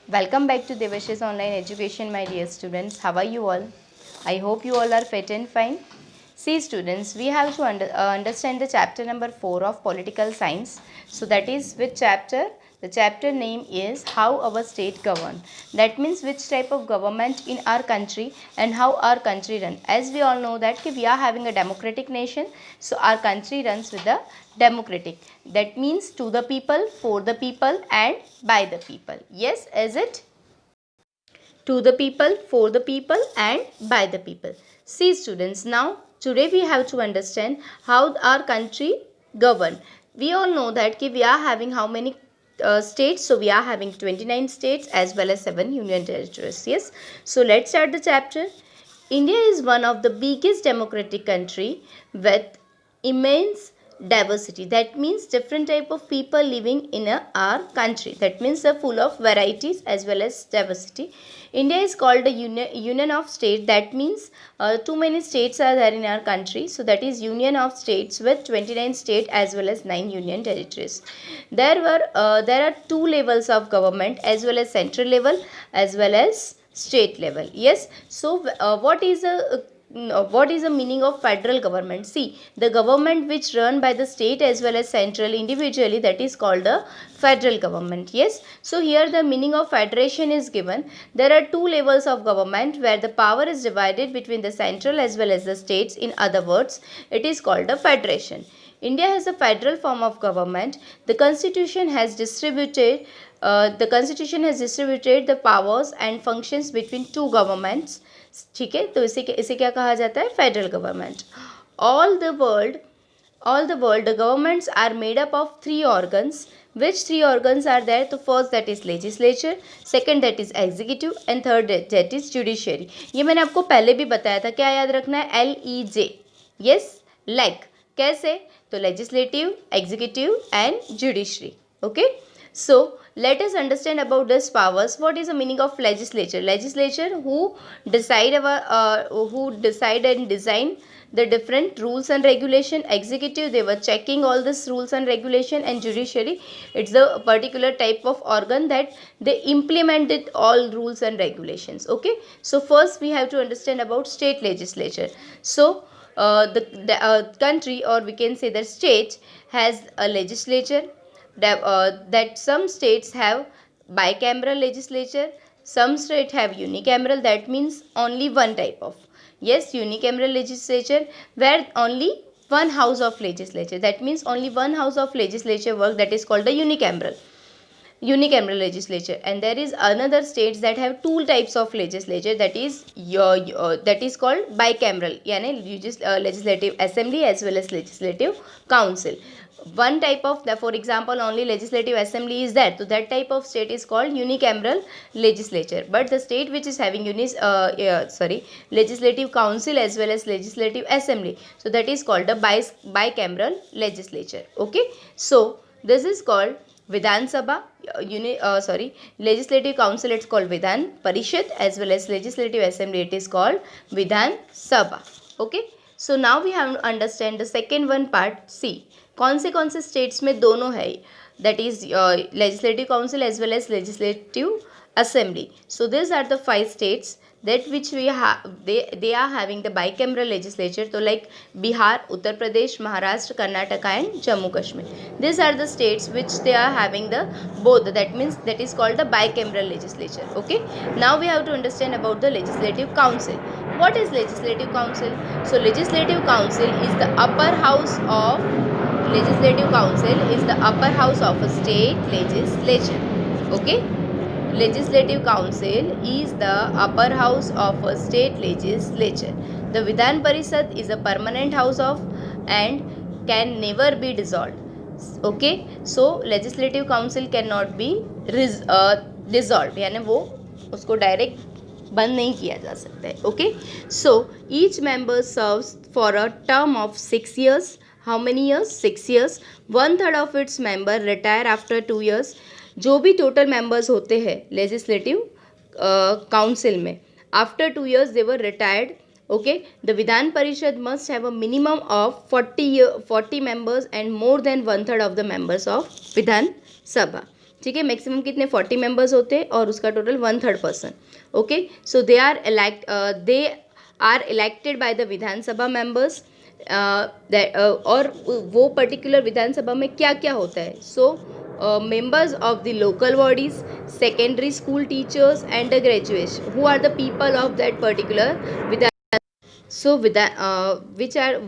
Welcome back to Devashish Online Education, my dear students. How are you all? I hope you all are fit and fine. See, students, we have to understand the chapter number 4 of political science. So, that is which chapter? The chapter name is How Our State Govern. That means which type of government in our country and how our country run. As we all know that we are having a democratic nation, so our country runs with the democratic. That means to the people, for the people and by the people. Yes, is it? To the people, for the people and by the people. See students, now today we have to understand how our country govern. We all know that we are having how many states? So we are having 29 states as well as 7 union territories. Yes. So let's start the chapter. India is one of the biggest democratic country with immense diversity. That means different type of people living in our country. That means full of varieties as well as diversity. India is called a union of states. That means too many states are there in our country. So that is union of states with 29 states as well as 9 union territories. There are two levels of government as well as central level as well as state level. Yes. So what is the meaning of federal government? See, the government which run by the state as well as central individually, that is called the federal government. Yes. So here the meaning of federation is given. There are two levels of government where the power is divided between the central as well as the states. In other words, it is called a federation. India has a federal form of government. The constitution has distributed the powers and functions between two governments. ठीक है, तो इसे क्या कहा जाता है? Federal government. All the world the governments are made up of three organs. Which three organs are there? तो first that is legislature, second that is executive and third that is judiciary. ये मैंने आपको पहले भी बताया था. क्या याद रखना है? LEJ. yes, like कैसे? तो legislative, executive and judiciary. okay, so let us understand about these powers. What is the meaning of legislature? Legislature who decide and design the different rules and regulation. Executive, they were checking all these rules and regulation. And judiciary, it's a particular type of organ that they implemented all rules and regulations. okay, so first we have to understand about state legislature. So the country, or we can say the state, has a legislature. That some states have bicameral legislature, some states have unicameral. That means only one type of, yes, unicameral legislature, where only one house of legislature, that means only one house of legislature work, that is called the unicameral legislature. And there is another states that have two types of legislature, that is that is called bicameral, yani legislative assembly as well as legislative council. One type of, for example, only legislative assembly is there, so that type of state is called unicameral legislature. But the state which is having legislative council as well as legislative assembly, so that is called the bicameral legislature. okay, so this is called Vidhan Sabha, legislative council, it's called Vidhan Parishad, as well as legislative assembly, it is called Vidhan Sabha. okay, so now we have to understand the second one part. See, कौन से states में दोनों है? That is legislative council as well as legislative assembly. So these are the 5 states that which we have, they are having the bicameral legislature. So like Bihar, Uttar Pradesh, Maharashtra, Karnataka and Jammu Kashmir. These are the states which they are having the both. That means that is called the bicameral legislature. okay, now we have to understand about the legislative council. What is legislative council? So legislative council is the upper house of a state legislature. okay, legislative council is the upper house of a state legislature. The Vidhan Parishad is a permanent house of and can never be dissolved. okay, so legislative council cannot be dissolved, यानी वो उसको direct बंद नहीं किया जा सकता है. okay, so each member serves for a term of 6 years. How many years? 6 years. 1/3 of its member retire after 2 years. जो भी टोटल मेंबर्स होते हैं लेजिस्लेटिव काउंसिल में, after 2 years they were retired. okay, the Vidhan Parishad must have a minimum of 40 members and more than 1/3 of the members of Vidhan Sabha. ठीक है, maximum कितने 40 members होते हैं और उसका total 1/3 person. Okay, so they are elected by the Vidhan Sabha members. और वो particular विधानसभा में क्या क्या होता है. सो members of the local bodies, secondary school teachers and the graduates who are the people of that particular Vidhan. So with that,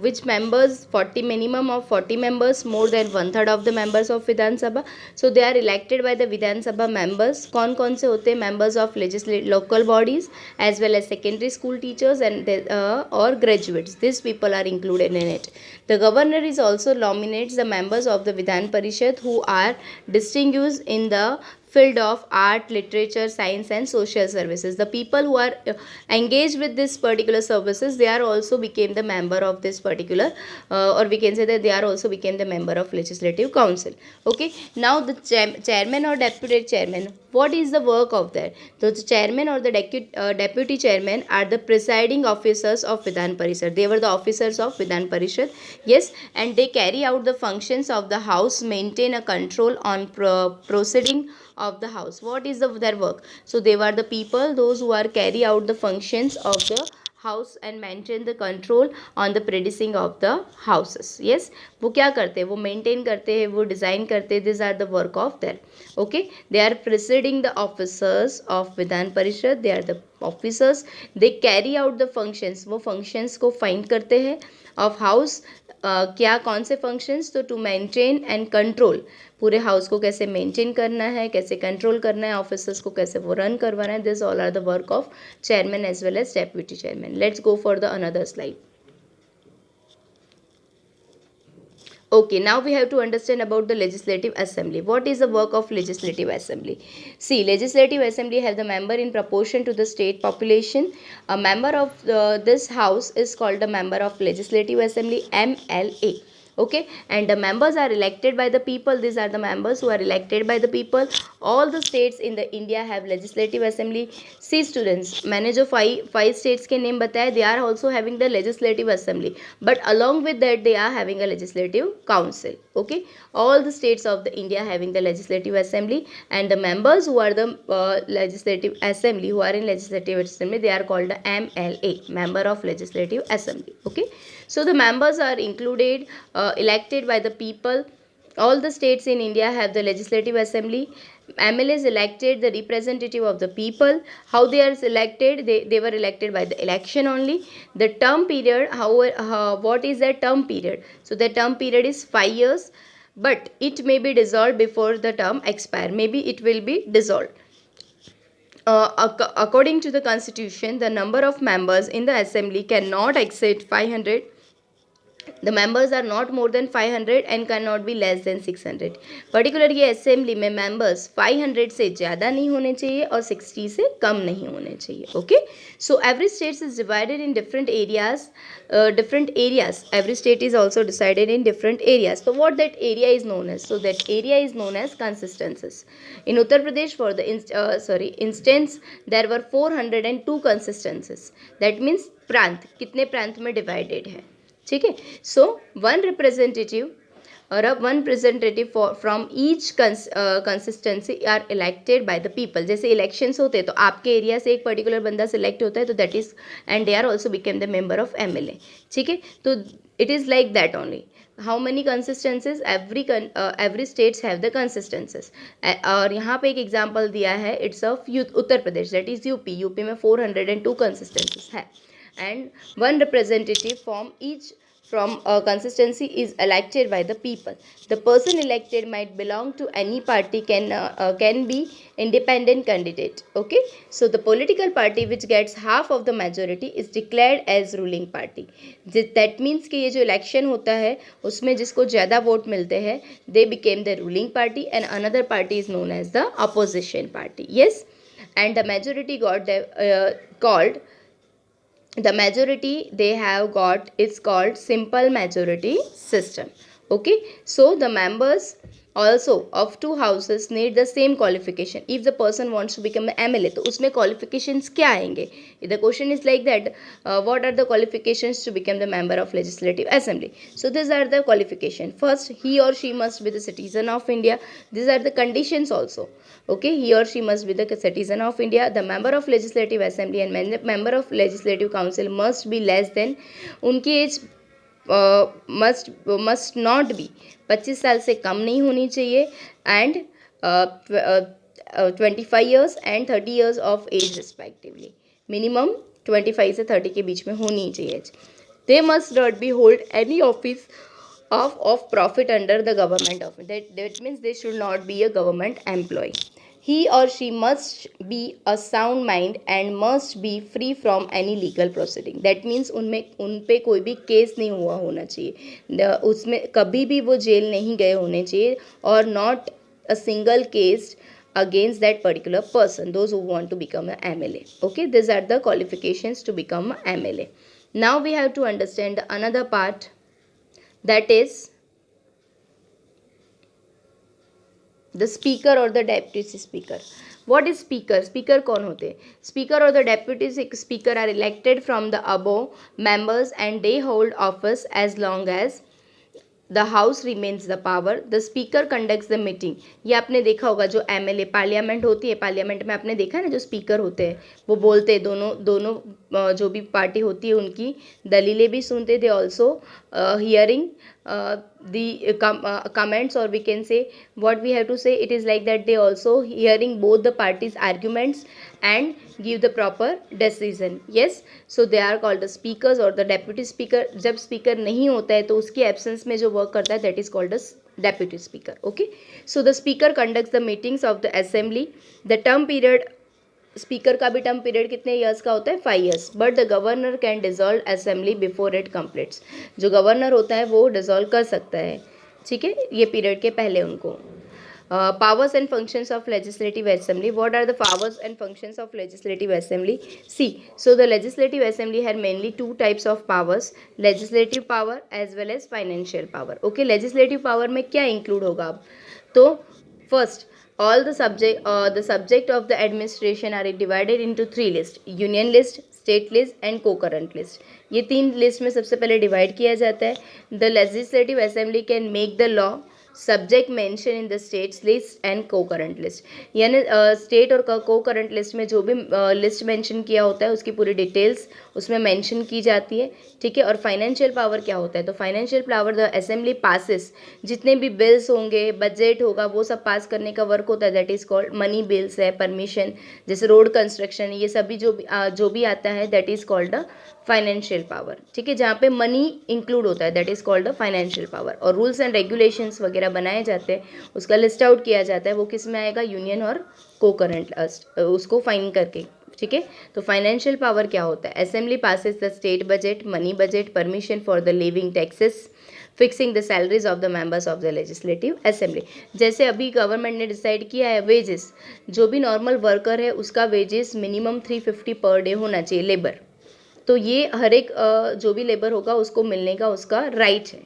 which members 40 minimum of 40 members, more than 1/3 of the members of Vidhan Sabha. So they are elected by the Vidhan Sabha members. कौन से होते हैं members of local bodies as well as secondary school teachers and or graduates. These people are included in it. The governor is also nominates the members of the Vidhan Parishad who are distinguished in the field of art, literature, science and social services. The people who are engaged with this particular services, they are also became the member of this particular or we can say that they are also became the member of legislative council. Okay, now the chairman or deputy chairman, what is the work of that? So the chairman or the deputy chairman are the presiding officers of Vidhan Parishad. They were the officers of Vidhan Parishad. Yes, and they carry out the functions of the house, maintain a control on proceeding of the house. What is their work? So they were the people, those who are carry out the functions of the house and maintain the control on the predicing of the houses. Yes, वो क्या करते हैं, वो maintain करते हैं, वो design करते हैं. These are the work of them. Okay, they are presiding the officers of Vidhan Parishad. They are the officers. They carry out the functions. वो functions को find करते हैं of house. क्या कौन से फंक्शंस, तो टू मेंटेन एंड कंट्रोल, पूरे house को कैसे मेंटेन करना है, कैसे कंट्रोल करना है, ऑफिसर्स को कैसे वो रन करवाना है. This all are the work of chairman as well as deputy chairman. Let's go for the another slide. Okay, now we have to understand about the Legislative Assembly. What is the work of Legislative Assembly? See, Legislative Assembly have the member in proportion to the state population. A member of this house is called a member of Legislative Assembly, MLA. Okay, and the members are elected by the people. These are the members who are elected by the people. All the states in the India have legislative assembly. See students, मैंने जो five states के name बताए, they are also having the legislative assembly, but along with that they are having a legislative council. Okay, all the states of the India having the legislative assembly, and the members who are the legislative assembly, who are in legislative assembly, they are called the MLA, member of legislative assembly. Okay, so the members are included, elected by the people. All the states in India have the legislative assembly. MLA is elected the representative of the people. How they are selected? They were elected by the election only. The term period, what is the term period? So the term period is 5 years, but it may be dissolved before the term expire. Maybe it will be dissolved. According to the constitution, the number of members in the assembly cannot exceed 500. The members are not more than 500 and cannot be less than 600. Particular ये assembly में members 500 से ज़्यादा नहीं होने चाहिए और 60 से कम नहीं होने चाहिए. Okay, so every state is divided in different areas. Every state is also decided in different areas. तो what that area is known as, so that area is known as constituencies. In Uttar Pradesh for the instance there were 402 constituencies. That means प्रांत, कितने प्रांत में divided है. ठीक है, so one representative from each constituency are elected by the people. जैसे elections होते हैं तो आपके एरिया से एक पर्टिकुलर बंदा सिलेक्ट होता है, तो that is and they are also became the member of MLA. ठीक है, तो it is like that only. How many constituencies, every states have the constituencies. और यहाँ पे एक एग्जाम्पल दिया है, it's of Uttar Pradesh, that is UP में 402 कंसिस्टेंसीज है. And one representative from a consistency is elected by the people. The person elected might belong to any party, can be independent candidate. Okay, so the political party which gets half of the majority is declared as ruling party. That means कि ये जो election होता है उसमें जिसको ज़्यादा vote मिलते हैं, they became the ruling party and another party is known as the opposition party. Yes, and the majority called the majority they have got is called simple majority system. Okay, so the members also of two houses need the same qualification if the person wants to become an MLA, तो उसमें qualifications क्या आएंगे? The question is like that, what are the qualifications to become the member of legislative assembly? So these are the qualification. First, he or she must be the citizen of India. These are the conditions also. Okay, he or she must be the citizen of India. The member of legislative assembly and member of legislative council must be less than, उनकी age must not be 25 साल से कम नहीं होनी चाहिए, and 25 years and 30 years of age respectively. Minimum 25 से 30 के बीच में होनी चाहिए. They must not be hold any office of profit under the government of that means they should not be a government employee. He or she must be a sound mind and must be free from any legal proceeding. That means उन पे कोई भी case नहीं हुआ होना चाहिए, उसमें कभी भी वो जेल नहीं गए होने चाहिए, और not a single case against that particular person, those who want to become an MLA. Okay, these are the qualifications to become an MLA. Now we have to understand another part, that is the speaker or the deputy speaker. What is speaker? Speaker कौन होते हैं? Speaker or the deputy speaker are elected from the above members and they hold office as long as the house remains the power. The speaker conducts the meeting. ये आपने देखा होगा, जो MLA parliament होती है, पार्लियामेंट में आपने देखा है ना, जो स्पीकर होते हैं वो बोलते हैं, दोनों जो भी पार्टी होती है उनकी दलीलें भी सुनते. They also hearing the comments, or we can say what we have to say, it is like that they also hearing both the parties arguments and give the proper decision. Yes, so they are called the speakers or the deputy speaker. जब speaker नहीं होता है तो उसकी absence में जो work करता है, that is called as deputy speaker. Okay, so the speaker conducts the meetings of the assembly. The term period, speaker का भी टर्म पीरियड कितने ईयर्स का होता है? 5 years. But the governor can dissolve assembly before it completes. जो governor होता है वो डिसॉल्व कर सकता है, ठीक है, ये पीरियड के पहले उनको. powers and functions of legislative assembly. What are the powers and functions of legislative assembly? See, so the legislative assembly had mainly two types of powers, legislative power as well as financial power. Okay, legislative power में क्या include होगा अब? तो first, all the subject of the administration are divided into 3 lists: union list, state list and concurrent list. ये 3 list में सबसे पहले divide किया जाता है. The legislative assembly can make the law subject mention in the states list and concurrent list. यानी state और concurrent list में जो भी लिस्ट मेंशन किया होता है उसकी पूरी डिटेल्स उसमें मेंशन की जाती है, ठीक है. और फाइनेंशियल पावर क्या होता है? तो financial power the assembly passes, जितने भी बिल्स होंगे, बजट होगा, वो सब पास करने का वर्क होता है. That is called money bills है, परमिशन, जैसे रोड कंस्ट्रक्शन, ये सभी जो भी आता है that is called the financial power, ठीक है, जहाँ पे मनी इंक्लूड होता है, that is called the financial power. और रूल्स एंड रेगुलेशंस वगैरह बनाए जाते हैं, उसका लिस्ट आउट किया जाता है, वो किस में आएगा? यूनियन और कोकरेंट, उसको फाइन करके, ठीक है. तो फाइनेंशियल पावर क्या होता है? Assembly passes the state budget, money budget, permission for the living taxes, fixing the salaries of the members of the legislative assembly. जैसे अभी गवर्नमेंट ने डिसाइड किया है वेजेस, जो भी नॉर्मल वर्कर है उसका वेजेस मिनिमम 350 पर डे होना चाहिए, लेबर. तो ये हर एक जो भी लेबर होगा उसको मिलने का उसका राइट है,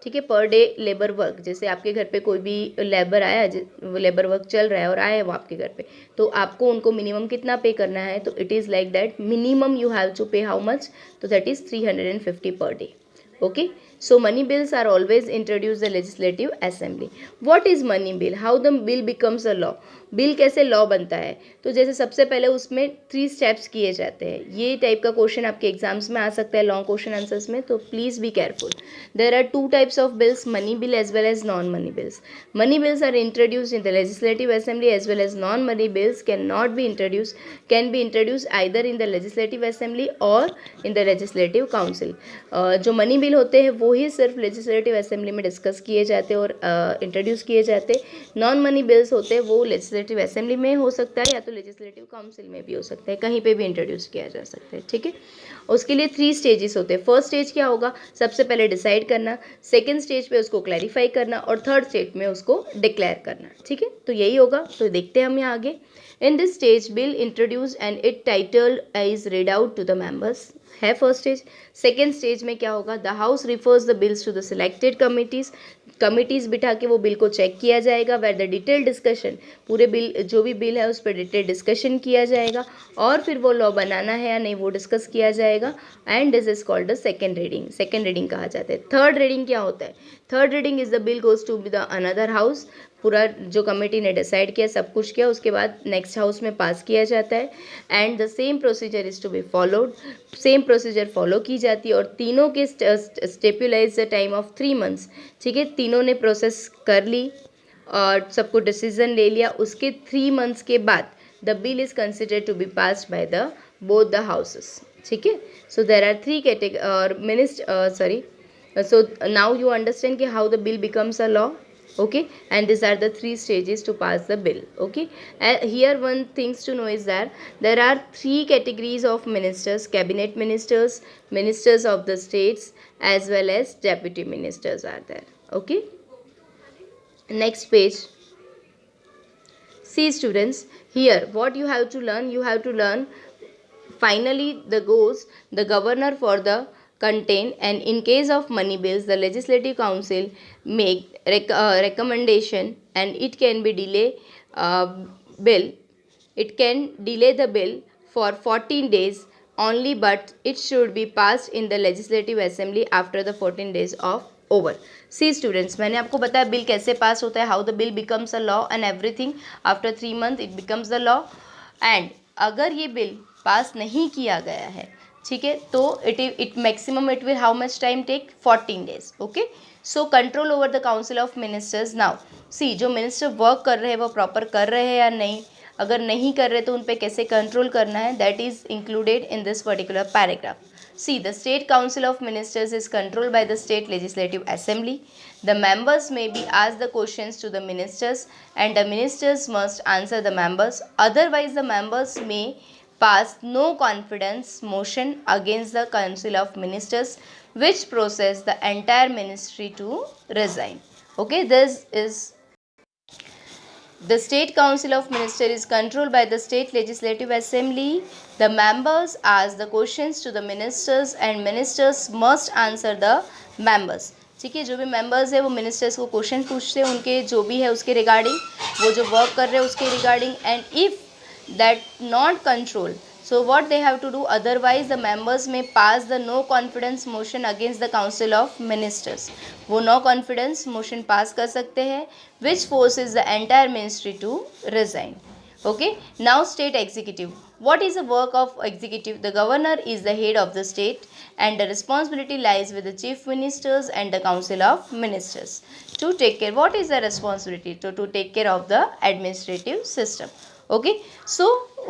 ठीक है. पर डे लेबर वर्क, जैसे आपके घर पे कोई भी लेबर आया, वो लेबर वर्क चल रहा है और आया है वो आपके घर पे, तो आपको उनको मिनिमम कितना पे करना है? तो it is like that, minimum you have to pay how much? तो that is 350 per day. Okay, so money bills are always introduced the legislative assembly. What is money bill? How the bill becomes a law? Bill कैसे law बनता है? तो जैसे सबसे पहले उसमें 3 steps किए जाते हैं. ये टाइप का क्वेश्चन आपके एग्जाम्स में आ सकता है लॉन्ग क्वेश्चन आंसर्स में, तो please be careful. There are 2 types of bills, money bill as well as non money bills. Money bills are introduced in the legislative assembly as well as non-money bills cannot be introduced, can be introduced either in the legislative assembly or in the legislative council. जो money bill होते हैं वो ही सिर्फ legislative assembly में discuss किए जाते हैं और इंट्रोड्यूस किए जाते हैं. नॉन मनी बिल्स होते हैं वो लेजिस्लेटिव असेंबली में हो सकता है या तो लेजिस्लेटिव काउंसिल में भी हो सकता है, कहीं पे भी इंट्रोड्यूस किया जा सकता है, ठीक है. उसके लिए 3 स्टेजेस होते हैं. फर्स्ट स्टेज क्या होगा? सबसे पहले डिसाइड करना, सेकेंड स्टेज पे उसको क्लैरिफाई करना और थर्ड स्टेज में उसको डिक्लेयर करना, ठीक है. तो यही होगा. तो देखते हैं हम यहाँ आगे. In this stage, bill introduced and it title is read out to the members है फर्स्ट स्टेज. सेकेंड स्टेज में क्या होगा, the house refers the bills to the selected committees बिठा के वो बिल को चेक किया जाएगा, वेर द डिटेल डिस्कशन, पूरे बिल जो भी बिल है उस पर डिटेल डिस्कशन किया जाएगा और फिर वो लॉ बनाना है या नहीं वो डिस्कस किया जाएगा. And this is called the second reading. Second reading कहा जाता है. थर्ड रीडिंग क्या होता है, third reading is the bill goes to the another house. पूरा जो कमेटी ने डिसाइड किया सब कुछ किया, उसके बाद नेक्स्ट हाउस में पास किया जाता है. And the same procedure is to be followed. Same procedure follow की जाती है और तीनों के stipulize the time of 3 months. ठीक है, तीनों ने प्रोसेस कर ली और सबको डिसीजन ले लिया. उसके 3 months के बाद the bill is considered to be passed by the both the houses. ठीक है, so there are 3 category so now you understand कि how the bill becomes a law. Okay, and these are the 3 stages to pass the bill. Okay, here one things to know is that there are 3 categories of ministers: cabinet ministers, ministers of the states, as well as deputy ministers are there. Okay, next page. See students, here what you have to learn finally the governor for the contain, and in case of money bills the legislative council make recommendation and it can be bill it can delay the bill for 14 days only, but it should be passed in the legislative assembly after the 14 days of over. See students, मैंने आपको बताया बिल कैसे पास होता है, how the bill becomes a law and everything. After 3 months it becomes the law. And अगर ये बिल पास नहीं किया गया है, ठीक है, तो it maximum it will how much time take 14 days. Okay, so control over the council of ministers. Now see, जो मिनिस्टर वर्क कर रहे हैं वो प्रॉपर कर रहे हैं या नहीं, अगर नहीं कर रहे तो उन पर कैसे कंट्रोल करना है, that is included in this particular paragraph. See, the State Council of Ministers is controlled by the State Legislative Assembly. The members may be asked the questions to the ministers and the ministers must answer the members. Otherwise, the members may pass no confidence motion against the Council of Ministers, which process the entire ministry to resign. Okay, this is the State Council of Ministers is controlled by the State Legislative Assembly. The members ask the questions to the ministers and ministers must answer the members. ठीक है, जो भी members है वो ministers को question पूछते हैं उनके जो भी है उसके रिगार्डिंग, वो जो वर्क कर रहे हैं उसके regarding. And if that not control, so what they have to do, otherwise the members may pass the no confidence motion against the council of ministers. वो no confidence motion pass कर सकते हैं, which forces the entire ministry to resign. Okay, now state executive. What is the work of executive? The governor is the head of the state and the responsibility lies with the chief ministers and the council of ministers to take care. What is the responsibility? To take care of the administrative system. Okay, so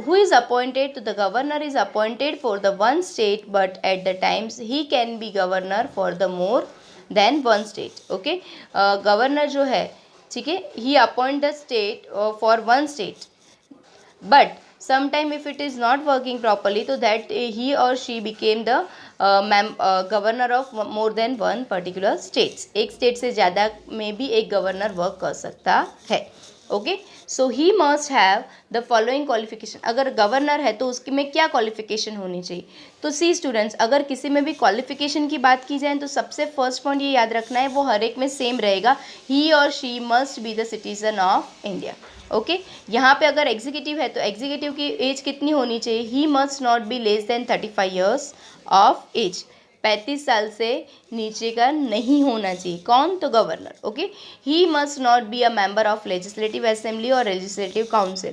who is appointed to the governor is appointed for the one state, but at the times he can be governor for the more than one state. Okay, governor जो है, ठीक है, he appoint the state for one state, but sometime if it is not working properly, so that he or she became the governor of more than one particular states. एक state से ज़्यादा में भी एक governor work कर सकता है. Okay, so he must have the following qualification. अगर गवर्नर है तो उसके में क्या क्वालिफिकेशन होनी चाहिए, तो सी स्टूडेंट्स, अगर किसी में भी क्वालिफिकेशन की बात की जाए तो सबसे फर्स्ट पॉइंट ये याद रखना है, वो हर एक में सेम रहेगा, ही और she must be the citizen of India. Okay, यहाँ पे अगर एग्जीक्यूटिव है तो एग्जीक्यूटिव की एज कितनी होनी चाहिए, he must not be less than 35 years of age. 35 साल से नीचे का नहीं होना चाहिए. कौन, तो governor. Okay, he must not be a member of legislative assembly और लेजिस्लेटिव काउंसिल.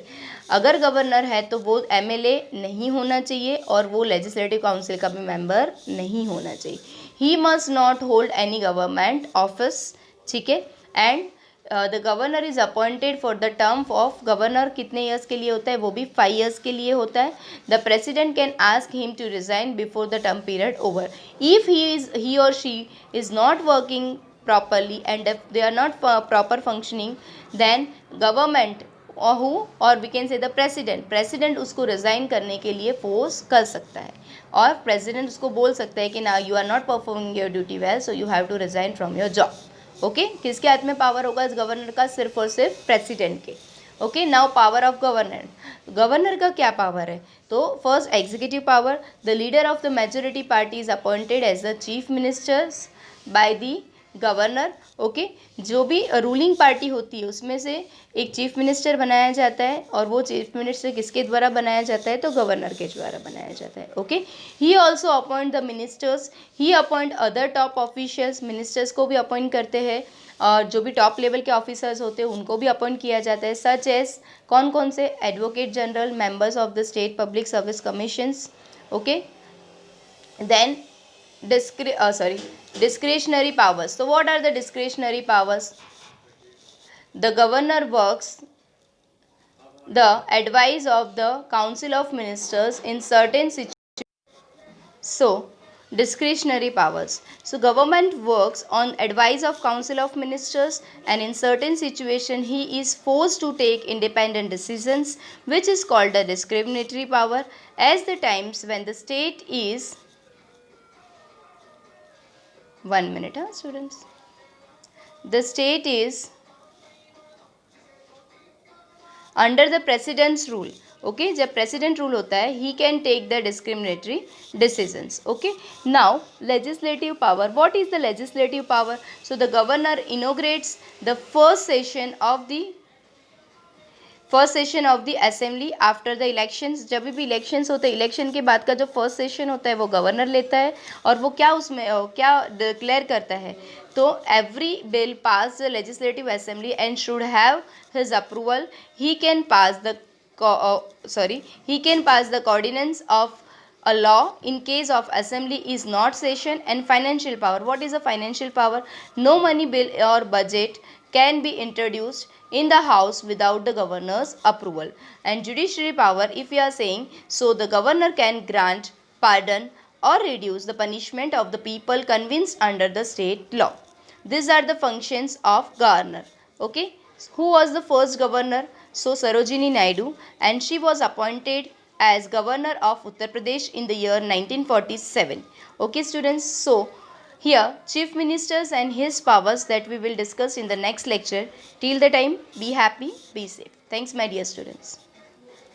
अगर गवर्नर है तो वो एमएलए नहीं होना चाहिए और वो लेजिस्लेटिव काउंसिल का भी मेंबर नहीं होना चाहिए. He must not hold any government office. ठीक है, and the governor is appointed for the term of, governor कितने ईयर्स के लिए होता है, वो भी 5 years के लिए होता है. The president can ask him to resign before the term period over. If he और she is not working properly and if they are not proper functioning, then government और we can say the president उसको resign करने के लिए force कर सकता है और president उसको बोल सकता है कि ना you are not performing your duty well, so you have to resign from your job. Okay, किसके हाथ में पावर होगा इस गवर्नर का, सिर्फ और सिर्फ प्रेसिडेंट के. Okay, now power of governor. Governor का क्या पावर है? तो first executive power, the leader of the majority party is appointed as the chief ministers by the governor. Okay, जो भी रूलिंग पार्टी होती है उसमें से एक चीफ मिनिस्टर बनाया जाता है, और वो चीफ मिनिस्टर किसके द्वारा बनाया जाता है? तो गवर्नर के द्वारा बनाया जाता है. Okay, he also appoint the ministers, he appoint other top officials. Ministers को भी अपॉइंट करते हैं, और जो भी टॉप लेवल के ऑफिसर्स होते हैं उनको भी अपॉइंट किया जाता है. सच एज कौन कौन से? Advocate general, members of the state public service commissions. Okay, then discretionary powers. So what are the discretionary powers? The governor works the advice of the council of ministers in certain situations. So discretionary powers. So government works on advice of council of ministers, and in certain situation he is forced to take independent decisions, which is called the discriminatory power. As the times when the state is 1 minute, students. The state is under the president's rule. Okay, जब president rule होता है he can take the discriminatory decisions. Okay, now legislative power. What is the legislative power? So the governor inaugurates the first session of the assembly after the elections. जब भी elections होते हैं, election के बाद का जो फर्स्ट सेशन होता है वो गवर्नर लेता है, और वो क्या उसमें क्या डिक्लेयर करता है? तो every bill pass the legislative assembly and should have his approval. He can pass the he can pass the ordinance of a law in case of assembly is not session. And financial power. What is a financial power? No money bill or budget can be introduced in the house without the governor's approval. And judiciary power, if we are saying, so the governor can grant pardon or reduce the punishment of the people convinced under the state law. These are the functions of governor. Okay, who was the first governor? So Sarojini Naidu, and she was appointed as governor of Uttar Pradesh in the year 1947. Okay students, so here chief ministers and his powers that we will discuss in the next lecture. Till the time, be happy, be safe. Thanks my dear students.